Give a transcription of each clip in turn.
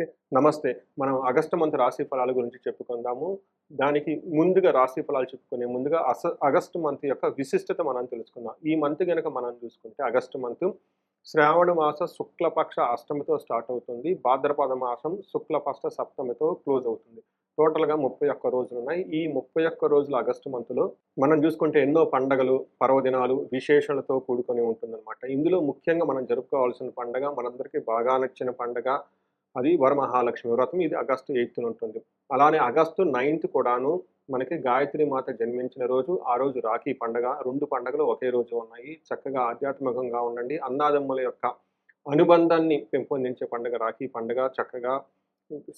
Okay. నమస్తే. మనం August month రాశి ఫలాల గురించి చెప్పుకుందాము. దానికి ముందుగా రాశి ఫలాలు చెప్పుకునే ముందుగా ఆగస్టు మంత్ యొక్క విశిష్టత మనం తెలుసుకుందాం. ఈ మంత్ గనక మనం చూసుకుంటే ఆగస్టు మంత్ శ్రావణ మాస శుక్లపక్ష అష్టమితో స్టార్ట్ అవుతుంది. భాద్రపద మాసం శుక్లపక్ష సప్తమితో క్లోజ్ అవుతుంది. టోటల్‌గా 31 రోజులున్నాయి. ఈ 31 రోజుల ఆగస్టు మంత్‌లో మనం చూసుకుంటే ఎన్నో పండగలు, పర్వదినాలు, విశేషాలతో కూడుకొని ఉంటుందనమాట. ఇందులో ముఖ్యంగా మనం జరుపుకోవాల్సిన పండగ మనందరికీ బాగా నచ్చిన పండగ అది వరమహాలక్ష్మి వ్రతం. ఇది ఆగస్టు 8న ఉంటుంది. అలానే ఆగస్టు 9థ్ కూడాను మనకి గాయత్రి మాత జన్మించిన రోజు. ఆ రోజు రాఖీ పండగ. 2 పండగలు ఒకే రోజు ఉన్నాయి. చక్కగా ఆధ్యాత్మికంగా ఉండండి. అన్నాదమ్ముల యొక్క అనుబంధాన్ని పెంపొందించే పండుగ రాఖీ పండుగ. చక్కగా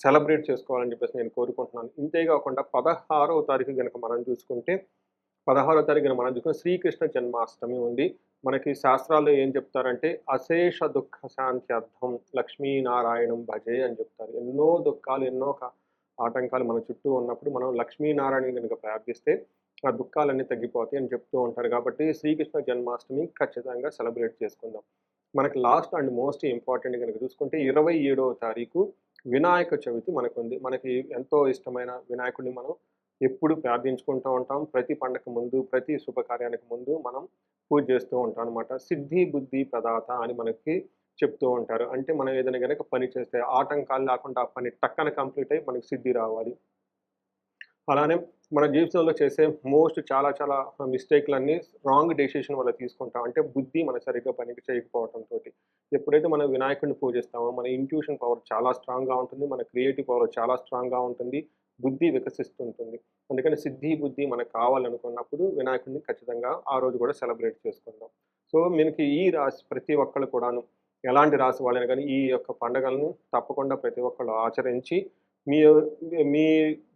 సెలబ్రేట్ చేసుకోవాలని చెప్పేసి నేను కోరుకుంటున్నాను. ఇంతే గాకుండా 16వ తారీఖు గనక మనం చూసుకుంటే 16వ తారీఖున మనం చూసుకుంటే శ్రీకృష్ణ జన్మాష్టమి ఉంది. మనకి శాస్త్రాల్లో ఏం చెప్తారంటే, అశేష దుఃఖ శాంత్యర్థం లక్ష్మీనారాయణం భజే అని చెప్తారు. ఎన్నో దుఃఖాలు, ఎన్నో ఆటంకాలు మన చుట్టూ ఉన్నప్పుడు మనం లక్ష్మీనారాయణని గనుక ప్రార్థిస్తే, ఆ దుఃఖాలన్నీ తగ్గిపోతాయి అని చెప్తూ ఉంటారు. కాబట్టి శ్రీకృష్ణ జన్మాష్టమి ఖచ్చితంగా సెలబ్రేట్ చేసుకుందాం. మనకి లాస్ట్ అండ్ మోస్ట్ ఇంపార్టెంట్ గనుక చూసుకుంటే 27వ తారీఖు వినాయక చవితి మనకుంది. మనకి ఎంతో ఇష్టమైన వినాయకుడిని మనం ఎప్పుడు ప్రార్థించుకుంటూ ఉంటాం. ప్రతి పండగకు ముందు, ప్రతి శుభకార్యానికి ముందు మనం పూజ చేస్తూ ఉంటాం అనమాట. సిద్ధి, బుద్ధి ప్రదాత అని మనకి చెప్తూ ఉంటారు. అంటే మనం ఏదైనా గనక పని చేస్తే ఆటంకాలు లేకుండా ఆ పని టక్కన కంప్లీట్ అయ్యి మనకి సిద్ధి రావాలి. అలానే మన జీవితంలో చేసే చాలా చాలా మిస్టేక్‌లన్నీ రాంగ్ డెసిషన్ వల్ల తీసుకుంటాం. అంటే బుద్ధి మనకు సరిగ్గా పనికి చేయకపోవటంతోటి. ఎప్పుడైతే మనం వినాయకుడిని పూజిస్తామో మన ఇంట్యూషన్ పవర్ చాలా స్ట్రాంగ్‌గా ఉంటుంది. మన క్రియేటివ్ పవర్ చాలా స్ట్రాంగ్‌గా ఉంటుంది. బుద్ధి వికసిస్తుంటుంది. అందుకని సిద్ధి, బుద్ధి మనకు కావాలనుకున్నప్పుడు వినాయకుడిని ఖచ్చితంగా ఆ రోజు కూడా సెలబ్రేట్ చేసుకుందాం. సో, మనకి ఈ రాశి ప్రతి ఒక్కళ్ళు కూడాను ఎలాంటి రాశి వాళ్ళైనా గానీ ఈ యొక్క పండుగలను తప్పకుండా ప్రతి ఒక్కళ్ళు ఆచరించి మీ మీ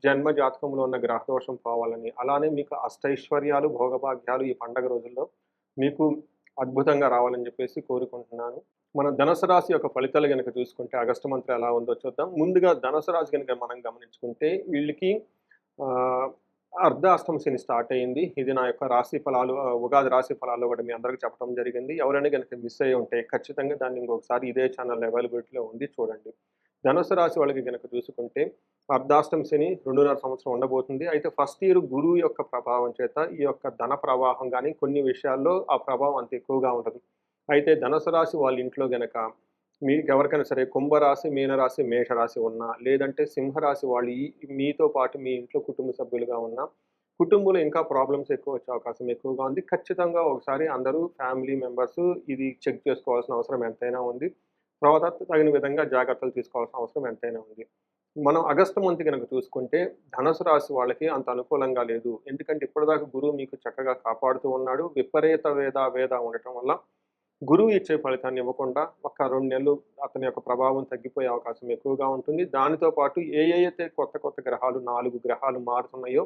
జన్మ జాతకంలో ఉన్న గ్రహదోషం పోవాలని, అలానే మీకు అష్టైశ్వర్యాలు, భోగభాగ్యాలు ఈ పండగ రోజుల్లో మీకు అద్భుతంగా రావాలని జెప్పేసి కోరుకుంటున్నాను. మనం ధనుసు రాశి యొక్క ఫలితాలు గనక చూసుకుంటే ఆగస్టు మంత్లో ఎలా ఉందో చూద్దాం. ముందుగా ధనుసు రాశి గనుక మనం గమనించుకుంటే వీళ్ళకి ఆహ్, అర్ధాష్టమ శని స్టార్ట్ అయింది. ఇది నా యొక్క రాశి ఫలాలు ఉగాది రాశి ఫలాల్లో గూడా మీ అందరికి చెప్పడం జరిగింది. ఎవరైనా గనక మిస్ అయ్యి ఉంటే ఖచ్చితంగా దాన్ని ఇంకొకసారి ఇదే ఛానెల్‌లో అవైలబిలిటీలో ఉంది చూడండి. ధనుసు రాశి వాళ్ళకి గనక చూసుకుంటే అర్ధాష్టమ శని 2.5 సంవత్సరం ఉండబోతుంది. అయితే ఫస్ట్ ఇయర్ గురువు యొక్క ప్రభావం చేత ఈ యొక్క ధన ప్రవాహం గాని కొన్ని విషయాల్లో ఆ ప్రభావం అంత ఎక్కువగా ఉండదు. అయితే ధనుసు రాశి వాళ్ళ ఇంట్లో గనక మీకెవరికైనా సరే కుంభరాశి, మీనరాశి, మేషరాశి ఉన్నా, లేదంటే సింహరాశి వాళ్ళు మీతో పాటు మీ ఇంట్లో కుటుంబ సభ్యులుగా ఉన్నా, కుటుంబంలో ఇంకా ప్రాబ్లమ్స్ ఎక్కువ వచ్చే అవకాశం ఎక్కువగా ఉంది. ఖచ్చితంగా ఒకసారి అందరూ ఫ్యామిలీ మెంబర్స్ ఇది చెక్ చేసుకోవాల్సిన అవసరం ఎంతైనా ఉంది. తర్వాత తగిన విధంగా జాగ్రత్తలు తీసుకోవాల్సిన అవసరం ఎంతైనా ఉంది. మనం ఆగస్టు మంత్ గనక చూసుకుంటే ధనుసు రాశి వాళ్ళకి అంత అనుకూలంగా లేదు. ఎందుకంటే ఇప్పటిదాకా గురువు మీకు చక్కగా కాపాడుతూ ఉన్నాడు. విపరీత వేద ఉండటం వల్ల గురువు ఇచ్చే ఫలితాన్ని ఇవ్వకుండా ఒక 2 నెలలు అతని యొక్క ప్రభావం తగ్గిపోయే అవకాశం ఎక్కువగా ఉంటుంది. దానితో పాటు అయితే కొత్త గ్రహాలు 4 గ్రహాలు మారుతున్నాయో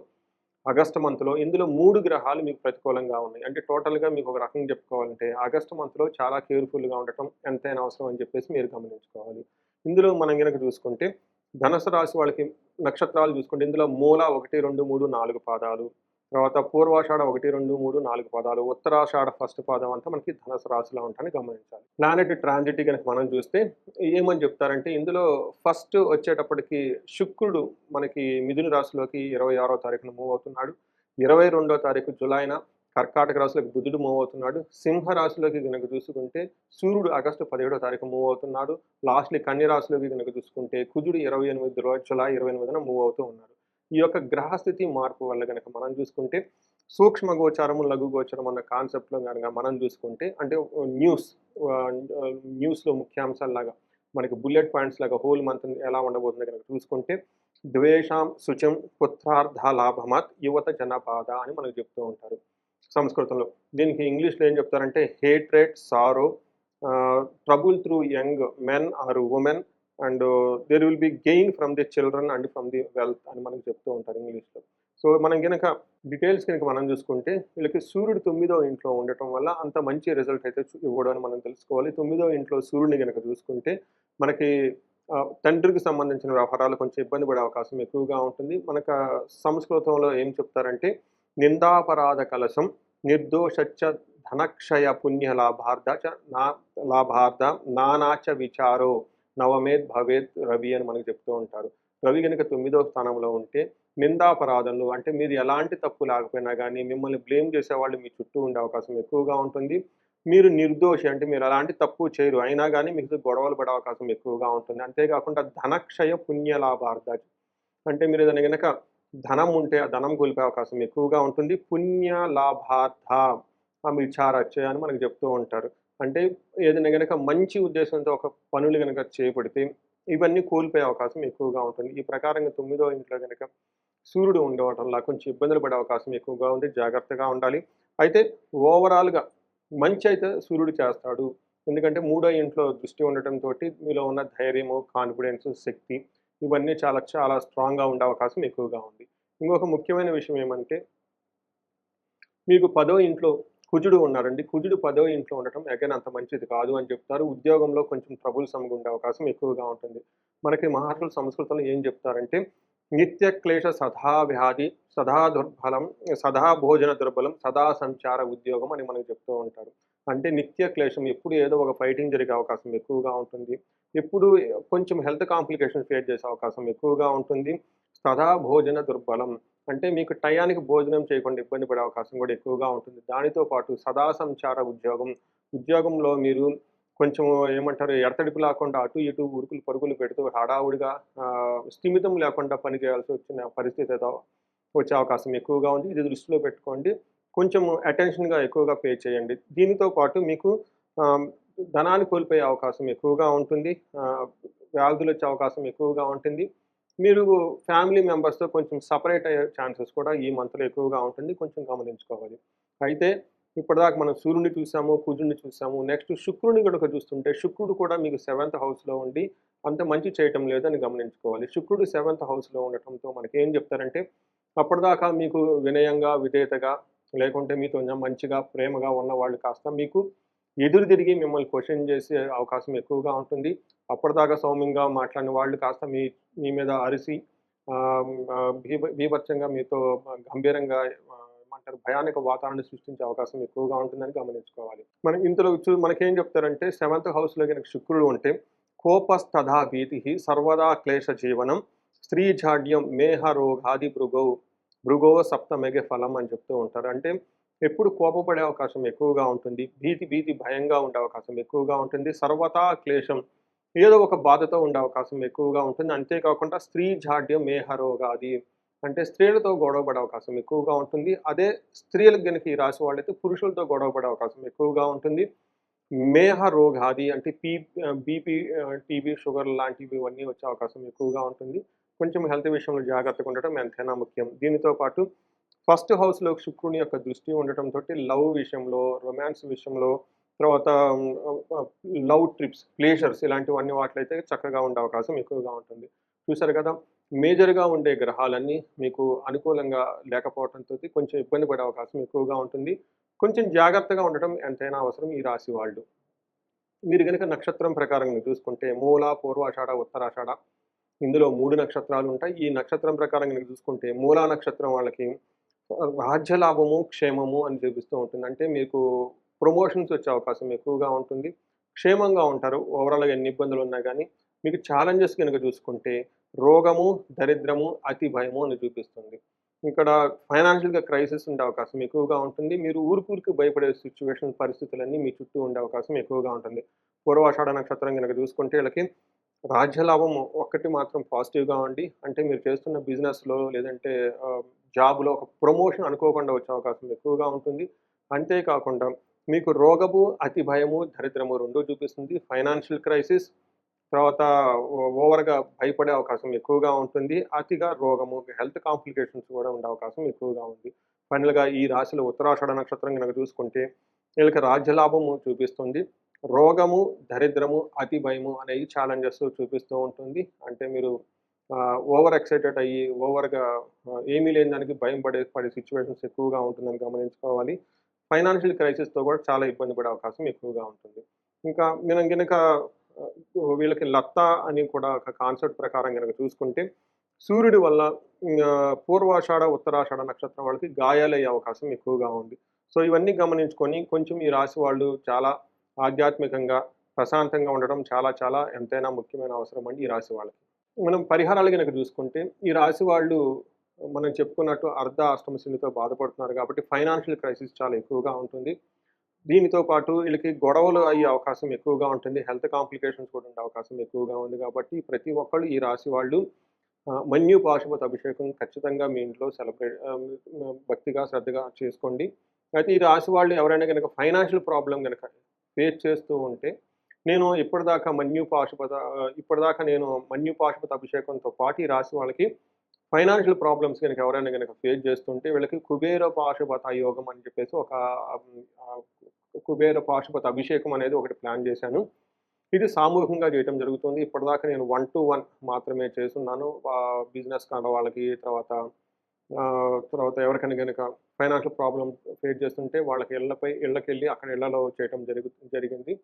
ఆగస్ట్ మంత్‌లో ఇందులో 3 గ్రహాలు మీకు ప్రతికూలంగా ఉన్నాయి. అంటే టోటల్‌గా మీకు ఒక రకంగా చెప్పుకోవాలంటే ఆగస్ట్ మంత్‌లో చాలా కేర్‌ఫుల్‌గా ఉండటం ఎంతైనా అవసరం అని చెప్పేసి మీరు గమనించుకోవాలి. ఇందులో మనం గనక చూసుకుంటే ధనుసు రాశి వాళ్ళకి నక్షత్రాలు చూసుకుంటే ఇందులో మూల 1, 2, 3, 4 పాదాలు. తర్వాత పూర్వాషాఢ 1, 2, 3, 4 పాదాలు. ఉత్తరాషాఢ ఫస్ట్ పాదం అంతా మనకి ధనుసు రాశిలో ఉంటాయని గమనించాలి. ప్లానెట్ ట్రాన్సిట్ గనక మనం చూస్తే ఏమని చెప్తారంటే ఇందులో ఫస్ట్ వచ్చేటప్పటికి శుక్రుడు మనకి మిథున రాశిలోకి 26వ తారీఖున మూవ్ అవుతున్నాడు. 22వ తారీఖు జులైన కర్కాటక రాశిలోకి బుధుడు మూవ్ అవుతున్నాడు. సింహ రాశిలోకి గనక చూసుకుంటే సూర్యుడు ఆగస్టు 17వ తారీఖు మూవ్ అవుతున్నాడు. లాస్ట్‌లి కన్య రాశిలోకి గనక చూసుకుంటే కుజుడు 28 జులై 28న మూవ్ అవుతూ ఉన్నారు. ఈ యొక్క గ్రహస్థితి మార్పు వల్ల గనక మనం చూసుకుంటే సూక్ష్మ గోచారము, లఘు గోచరం అన్న కాన్సెప్ట్‌లో గనక మనం చూసుకుంటే అంటే న్యూస్ ఆహ్, న్యూస్‌లో ముఖ్యాంశాల్లాగా మనకి బుల్లెట్ పాయింట్స్ లాగా హోల్ మంత్ ఎలా ఉండబోతుందో గనక చూసుకుంటే ద్వేషాం శుచిం పుత్రార్థ లాభమత్ యువత జనబాధ అని మనకు చెప్తూ ఉంటారు సంస్కృతంలో. దీనికి ఇంగ్లీష్‌లో ఏం చెప్తారంటే hatred, sorrow trouble through young men or women and there will be gain from the children and from the wealth అని మనకు చెప్తూ ఉంటారు ఇంగ్లీష్‌లో. సో, మనం గనక డీటెయిల్స్ గనక మనం చూసుకుంటే వీళ్ళకి సూర్యుడు 9వ ఇంట్లో ఉండటం వల్ల అంత మంచి రిజల్ట్ అయితే ఇవ్వడు అని మనం తెలుసుకోవాలి. 9వ ఇంట్లో సూర్యుడిని గనక చూసుకుంటే మనకి తండ్రికి సంబంధించిన వ్యవహారాలు కొంచెం ఇబ్బంది పడే అవకాశం ఎక్కువగా ఉంటుంది. సంస్కృతంలో ఏం చెప్తారంటే నిందాపరాధ కలశం నిర్దోషచ్చ ధనక్షయ పుణ్య లాభార్థ చ నా లాభార్థ నానాచ విచారో నవమేత్ భవేత్ రవి అని మనకు చెప్తూ ఉంటారు. రవి గనుక 9వ స్థానంలో ఉంటే నిందాపరాధంలో అంటే మీరు ఎలాంటి తప్పు లేకపోయినా గానీ మిమ్మల్ని బ్లేమ్ చేసేవాళ్ళు మీ చుట్టూ ఉండే అవకాశం ఎక్కువగా ఉంటుంది. మీరు నిర్దోషి అంటే మీరు ఎలాంటి తప్పు చేయరు. అయినా గానీ మీకు గొడవలు పడే అవకాశం ఎక్కువగా ఉంటుంది. అంతేకాకుండా ధనక్షయ పుణ్య లాభార్థ అంటే మీరు ఏదైనా గనక ధనం ఉంటే ఆ ధనం కోల్పోయే అవకాశం ఎక్కువగా ఉంటుంది. పుణ్య లాభార్థ విచారచ్చ అని మనకు చెప్తూ ఉంటారు. అంటే ఏదైనా గనక మంచి ఉద్దేశంతో ఒక పనులు గనక చేపడితే ఇవన్నీ కోల్పోయే అవకాశం ఎక్కువగా ఉంటుంది. ఈ ప్రకారంగా 9వ ఇంట్లో గనక సూర్యుడు ఉండవటం వల్ల కొంచెం ఇబ్బందులు పడే అవకాశం ఎక్కువగా ఉంది. జాగ్రత్తగా ఉండాలి. అయితే ఓవరాల్‌గా మంచయితే సూర్యుడు చేస్తాడు. ఎందుకంటే మూడో ఇంట్లో దృష్టి ఉండటంతోటి మీలో ఉన్న ధైర్యము, కాన్ఫిడెన్స్, శక్తి ఇవన్నీ చాలా చాలా స్ట్రాంగ్‌గా ఉండే అవకాశం ఎక్కువగా ఉంది. ఇంకొక ముఖ్యమైన విషయం ఏమంటే మీకు 10వ ఇంట్లో కుజుడు ఉన్నారండి. కుజుడు 10వ ఇంట్లో ఉండటం అగైన్ అంత మంచిది కాదు అని చెప్తారు. ఉద్యోగంలో కొంచెం ట్రబుల్సమ్‌గా ఉండే అవకాశం ఎక్కువగా ఉంటుంది. మనకి మహర్షులు సంస్కృతంలో ఏం చెప్తారంటే నిత్య క్లేశ సదా వ్యాధి, సదా దుర్బలం, సదా భోజన దుర్బలం, సదా సంచార ఉద్యోగం అని మనకు చెప్తూ ఉంటారు. అంటే నిత్య క్లేశం ఎప్పుడు ఏదో ఒక ఫైటింగ్ జరిగే అవకాశం ఎక్కువగా ఉంటుంది. ఎప్పుడు కొంచెం హెల్త్ కాంప్లికేషన్స్ ఫేస్ చేసే అవకాశం ఎక్కువగా ఉంటుంది. సదా భోజన దుర్బలం అంటే మీకు టయానికి భోజనం చేయకుండా ఇబ్బంది పడే అవకాశం కూడా ఎక్కువగా ఉంటుంది. దానితో పాటు సదా సంచార ఉద్యోగం, ఉద్యోగంలో మీరు కొంచెం ఏమంటారు ఎడతెరిపి లేకుండా అటు ఇటు ఉరుకులు పరుగులు పెడుతూ హడావుడిగా స్థిమితం లేకుండా పని చేయాల్సి వచ్చిన పరిస్థితి ఏదో వచ్చే అవకాశం ఎక్కువగా ఉంది. ఇది దృష్టిలో పెట్టుకోండి. కొంచెం అటెన్షన్‌గా ఎక్కువగా పే చేయండి. దీనితో పాటు మీకు ఆహ్, ధనాన్ని కోల్పోయే అవకాశం ఎక్కువగా ఉంటుంది. వ్యాధులొచ్చే అవకాశం ఎక్కువగా ఉంటుంది. మీరు ఫ్యామిలీ మెంబర్స్‌తో కొంచెం సెపరేట్ అయ్యే ఛాన్సెస్ కూడా ఈ మంత్‌లో ఎక్కువగా ఉంటుంది. కొంచెం గమనించుకోవాలి. అయితే ఇప్పటిదాకా మనం సూర్యుడిని చూసాము, కుజుడిని చూసాము. నెక్స్ట్ శుక్రుడిని గనుక చూస్తుంటే శుక్రుడు కూడా మీకు 7థ్ హౌస్‌లో ఉండి అంత మంచి చేయటం లేదని గమనించుకోవాలి. శుక్రుడు 7థ్ హౌస్‌లో ఉండటంతో మనకేం చెప్తారంటే అప్పటిదాకా మీకు వినయంగా, విధేయతగా లేకుంటే మీతో మంచిగా, ప్రేమగా ఉన్నవాళ్ళు కాస్త మీకు ఎదురు తిరిగి మిమ్మల్ని క్వెషన్ చేసే అవకాశం ఎక్కువగా ఉంటుంది. అప్పటిదాకా సౌమ్యంగా మాట్లాడిన వాళ్ళు కాస్త మీ మీద అరిసి బీభత్సంగా మీతో గంభీరంగా ఏమంటారు భయానక వాతావరణాన్ని సృష్టించే అవకాశం ఎక్కువగా ఉంటుందని గమనించుకోవాలి. మనం ఇందులో మనకేం చెప్తారంటే 7థ్ హౌస్‌లో గనక శుక్రుడు ఉంటే కోపస్తథా భీతిః సర్వదా క్లేశ జీవనం స్త్రీ జాడ్యం మేహ రోగాది భృగో సప్తమెగ ఫలం అని చెప్తూ ఉంటారు. అంటే ఎప్పుడు కోపపడే అవకాశం ఎక్కువగా ఉంటుంది. భీతి భయంగా ఉండే అవకాశం ఎక్కువగా ఉంటుంది. సర్వతా క్లేశం ఏదో ఒక బాధతో ఉండే అవకాశం ఎక్కువగా ఉంటుంది. అంతేకాకుండా స్త్రీ జాడ్యం మేహ రోగాది అంటే స్త్రీలతో గొడవ పడే అవకాశం ఎక్కువగా ఉంటుంది. అదే స్త్రీలకు గనుక ఈ రాశి వాళ్ళైతే పురుషులతో గొడవ పడే అవకాశం ఎక్కువగా ఉంటుంది. మేహ రోగాది అంటే బీపీ, టీబీ, షుగర్ లాంటివి ఇవన్నీ వచ్చే అవకాశం ఎక్కువగా ఉంటుంది. కొంచెం హెల్త్ విషయంలో జాగ్రత్తగా ఉండటం ఎంతైనా ముఖ్యం. దీనితో పాటు ఫస్ట్ హౌస్‌లో శుక్రుని యొక్క దృష్టి ఉండటంతోటి లవ్ విషయంలో, రొమాన్స్ విషయంలో, తర్వాత లవ్ ట్రిప్స్, ప్లేజర్స్ ఇలాంటివన్నీ వాటిలైతే చక్కగా ఉండే అవకాశం ఎక్కువగా ఉంటుంది. చూసారు కదా! మేజర్‌గా ఉండే గ్రహాలన్నీ మీకు అనుకూలంగా లేకపోవటంతోటి కొంచెం ఇబ్బంది పడే అవకాశం ఎక్కువగా ఉంటుంది. కొంచెం జాగ్రత్తగా ఉండటం ఎంతైనా అవసరం ఈ రాశి వాళ్ళు. మీరు గనుక నక్షత్రం ప్రకారంగా చూసుకుంటే మూల, పూర్వాషాఢ, ఉత్తరాషాఢ ఇందులో 3 నక్షత్రాలుంటాయి. ఈ నక్షత్రం ప్రకారం గనుక చూసుకుంటే మూలా నక్షత్రం వాళ్ళకి రాజ్యలాభము, క్షేమము అని చూపిస్తూ ఉంటుంది. అంటే మీకు ప్రమోషన్స్ వచ్చే అవకాశం ఎక్కువగా ఉంటుంది. క్షేమంగా ఉంటారు. ఓవరాల్‌గా ఎన్ని ఇబ్బందులున్నా గానీ, మీకు ఛాలెంజెస్ గనుక చూసుకుంటే రోగము, దరిద్రము, అతి భయము అని చూపిస్తుంది. ఇక్కడ ఫైనాన్షియల్‌గా క్రైసిస్ ఉండే అవకాశం ఎక్కువగా ఉంటుంది. మీరు ఊరికి భయపడే సిట్యుయేషన్ పరిస్థితులన్నీ మీ చుట్టూ ఉండే అవకాశం ఎక్కువగా ఉంటుంది. పూర్వాషాఢ నక్షత్రం గనుక చూసుకుంటే ఈళ్ళకి రాజ్యలాభం ఒక్కటి మాత్రం పాజిటివ్‌గా ఉండి అంటే మీరు చేస్తున్న బిజినెస్‌లో లేదంటే జాబ్‌లో ఒక ప్రమోషన్ అనుకోకుండా వచ్చే అవకాశం ఎక్కువగా ఉంటుంది. అంతేకాకుండా మీకు రోగము, అతి భయము, దరిద్రము 2 చూపిస్తుంది. ఫైనాన్షియల్ క్రైసిస్ తర్వాత ఓవర్‌గా భయపడే అవకాశం ఎక్కువగా ఉంటుంది. అతిగా రోగము, హెల్త్ కాంప్లికేషన్స్ కూడా ఉండే అవకాశం ఎక్కువగా ఉంది. ఫైనల్‌గా ఈ రాశిలో ఉత్తరాషాఢ నక్షత్రం గనక చూసుకుంటే వీళ్ళకి రాజ్యలాభము చూపిస్తుంది. రోగము, దరిద్రము, అతి భయము అనేవి ఛాలెంజెస్ చూపిస్తూ ఉంటుంది. అంటే మీరు ఓవర్ ఎక్సైటెడ్ అయ్యి ఓవర్‌గా ఏమీ లేని దానికి భయం పడే సిట్యుయేషన్స్ ఎక్కువగా ఉంటుందని గమనించుకోవాలి. ఫైనాన్షియల్ క్రైసిస్‌తో కూడా చాలా ఇబ్బంది పడే అవకాశం ఎక్కువగా ఉంటుంది. ఇంకా మనం గనక వీళ్ళకి లత్తా అని కూడా ఒక కాన్సెప్ట్ ప్రకారం గనక చూసుకుంటే సూర్యుడి వల్ల పూర్వాషాఢ, ఉత్తరాషాఢ నక్షత్రం వాళ్ళకి గాయాలయ్యే అవకాశం ఎక్కువగా ఉంది. సో, ఇవన్నీ గమనించుకొని కొంచెం ఈ రాశి వాళ్ళు చాలా ఆధ్యాత్మికంగా ప్రశాంతంగా ఉండడం చాలా చాలా ఎంతైనా ముఖ్యమైన అవసరం అండి ఈ రాశి వాళ్ళకి. మనం పరిహారాలు గనక చూసుకుంటే, ఈ రాశి వాళ్ళు మనం చెప్పుకున్నట్టు అర్ధ అష్టమ శనితో బాధపడుతున్నారు కాబట్టి ఫైనాన్షియల్ క్రైసిస్ చాలా ఎక్కువగా ఉంటుంది. దీనితో పాటు ఈళ్ళకి గొడవలు అయ్యే అవకాశం ఎక్కువగా ఉంటుంది. హెల్త్ కాంప్లికేషన్స్ కూడా ఉండే అవకాశం ఎక్కువగా ఉంది కాబట్టి ప్రతి ఒక్కళ్ళు ఈ రాశి వాళ్ళు మన్యు పాశుపత అభిషేకం ఖచ్చితంగా మీ ఇంట్లో భక్తిగా, శ్రద్ధగా చేసుకోండి. అయితే ఈ రాశి వాళ్ళు ఎవరైనా గనక ఫైనాన్షియల్ ప్రాబ్లమ్ గనక ఫేస్ చేస్తూ ఉంటే, ఇప్పటిదాకా నేను మన్యు పాశుపత అభిషేకంతో పాటు ఈ రాశి వాళ్ళకి ఫైనాన్షియల్ ప్రాబ్లమ్స్ గనక ఎవరైనా గనక ఫేస్ చేస్తుంటే వీళ్ళకి కుబేర పాశుపత యోగం అని చెప్పేసి ఒక ఆహ్, కుబేర పాశుపత అభిషేకం అనేది ఒకటి ప్లాన్ చేశాను. ఇది సామూహికంగా చేయటం జరుగుతుంది. ఇప్పటిదాకా నేను 1-1 మాత్రమే చేసున్నాను. బిజినెస్ వాళ్ళకి తర్వాత ఎవరికైనా గనక ఫైనాన్షియల్ ప్రాబ్లమ్ ఫేస్ చేస్తుంటే వాళ్ళకి ఇళ్ళకెళ్ళి అక్కడ ఇళ్ళలో చేయటం జరిగింది.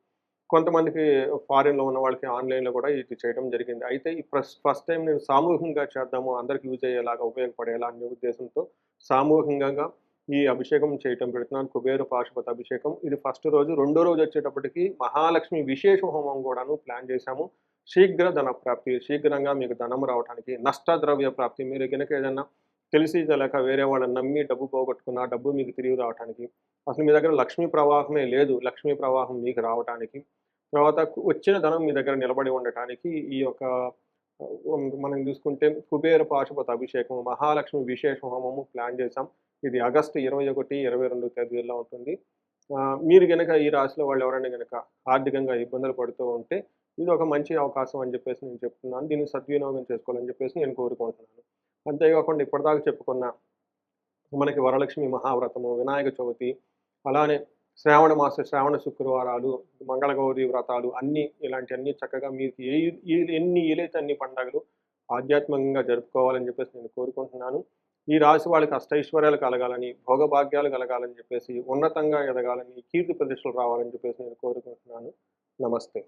కొంతమందికి ఫారిన్‌లో ఉన్న వాళ్ళకి ఆన్‌లైన్‌లో కూడా ఇది చేయటం జరిగింది. అయితే ఈ ఫస్ట్ టైమ్ నేను సామూహికంగా చేద్దాము, అందరికి యూజ్ అయ్యేలాగా, ఉపయోగపడేలా అనే ఉద్దేశంతో సామూహికంగా ఈ అభిషేకం చేయటం పెడుతున్నాను. కుబేర పాశుపత అభిషేకం. ఇది ఫస్ట్ రోజు. రెండో రోజు వచ్చేటప్పటికి మహాలక్ష్మి విశేష హోమం గూడాను ప్లాన్ చేశాము. శీఘ్ర ధన ప్రాప్తి, శీఘ్రంగా మీకు ధనం రావటానికి, నష్టద్రవ్య ప్రాప్తి, మీరు గనక ఏదన్నా తెలిసి తెలక వేరే వాళ్ళని నమ్మి డబ్బు పోగొట్టుకున్న, ఆ డబ్బు మీకు తిరిగి రావటానికి, అసలు మీ దగ్గర లక్ష్మీ ప్రవాహమే లేదు, లక్ష్మీ ప్రవాహం మీకు రావటానికి, తర్వాత వచ్చిన ధనం మీ దగ్గర నిలబడి ఉండటానికి ఈ యొక్క మనం చూసుకుంటే కుబేర పాశుపత అభిషేకం, మహాలక్ష్మి విశేష హోమము ప్లాన్ చేశాం. ఇది ఆగస్టు 21, 22 తేదీల్లో ఉంటుంది. మీరు గనక ఈ రాశిలో వాళ్ళు ఎవరైనా గనక ఆర్థికంగా ఇబ్బందులు పడుతూ ఉంటే, ఇదొక మంచి అవకాశం అని చెప్పేసి నేను చెప్తున్నాను. దీన్ని సద్వినియోగం చేసుకోవాలని చెప్పేసి నేను కోరుకుంటున్నాను. అంతేగాకుండా ఇప్పటిదాకా చెప్పుకున్న మనకి వరలక్ష్మి మహావ్రతము, వినాయక చవితి, అలానే శ్రావణ శుక్రవారాలు, మంగళగౌరి వ్రతాలు అన్నీ ఇలాంటియన్నీ చక్కగా మీకు ఎన్ని వీలైతే అన్ని పండగలు ఆధ్యాత్మికంగా జరుపుకోవాలని చెప్పేసి నేను కోరుకుంటున్నాను. ఈ రాశి వాళ్ళకి అష్టైశ్వర్యాలు కలగాలని, భోగభాగ్యాలు కలగాలని చెప్పేసి, ఉన్నతంగా ఎదగాలని, కీర్తి ప్రతిష్టలు రావాలని చెప్పేసి నేను కోరుకుంటున్నాను. నమస్తే.